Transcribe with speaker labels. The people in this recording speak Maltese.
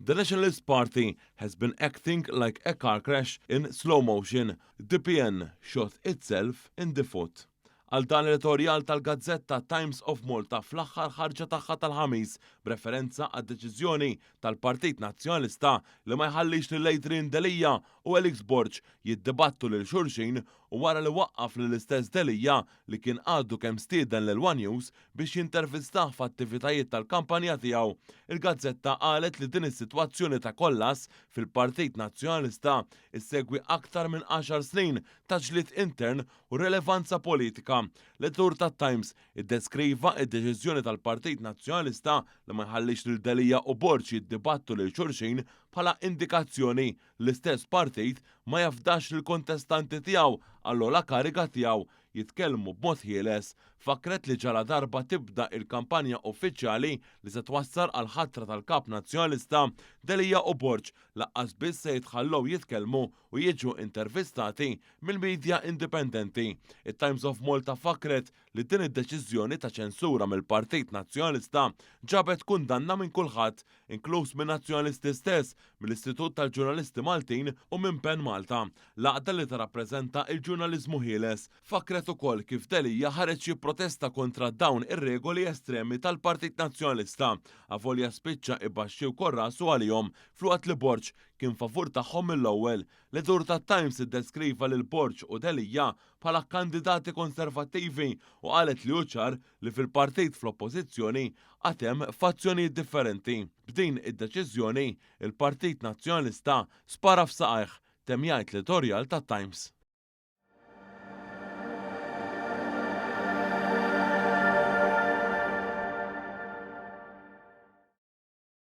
Speaker 1: The Nationalist Party has been acting like a car crash in slow motion. The PN shot itself in the foot. Għal dan l-editorjal tal-Gazzetta Times of Malta fl-aħħar ħarġa tagħha tal-ħamis b'referenza għad-deċiżjoni tal-Partit Nazzjonalista li ma jħallix lil Adrian Delija u Alex Borg jiddibattu lil xulxin u wara li waqqaf lill-istess Delija li kien għaddu kemm stieden lil One News biex jintervistah f'attivitajiet tal-kampanja tiegħu. Il-Gazzetta qalet li din is-sitwazzjoni ta' kollas fil-Partit Nazzjonalista issegwi aktar minn 10 snin ta' ġlied intern u rilevanza politika. L-editur tat-Times iddeskriva id-deċiżjoni tal-Partit Nazzjonalista li ma jħallix lil Delija u Borg jiddibattu lil xulxin bħala indikazzjoni l-istess partit ma jafdax lill-kontestanti tiegħu għall-ogħla kariga tiegħu jitkellmu b'mod ħieles, fakret li ġala darba tibda il-kampanja uffiċjali li se twassal għal ħatra tal-Kap Nazzjonalista Delija u Borg laqqas biss se jitħallew jitkellmu u jiġu intervistati mill-medja indipendenti. It-Times of Malta fakret li din id-deċiżjoni ta' ċensura mill-Partit Nazzjonalista ġabet kundanna minn kulħadd, inkluż minn nazzjonalisti stess, mill-Istitut tal-Ġurnalisti Maltin u minn PEN Malta, laqda li tirrappreżenta il-ġurnaliżmu ħieles. Fakret ukoll kif Delija ħareġ jipprotesta kontra dawn ir-regoli estremi tal-Partit Nazzjonalista, avolja spiċċa ibaxxi wkoll rasu għalihom fl-waqt li Borg kien favur tagħhom mill-ewwel. L-editur tat-Times iddeskriva lil Borg u Delija bħala kandidati konservattivi u qalet li ċar li fil-partit fl-oppożizzjoni għatem fazzjonijiet differenti. B'din id-deċiżjoni il-Partit Nazzjonalista spara f'saqajh, temm jgħid l-editorjal tat-Times.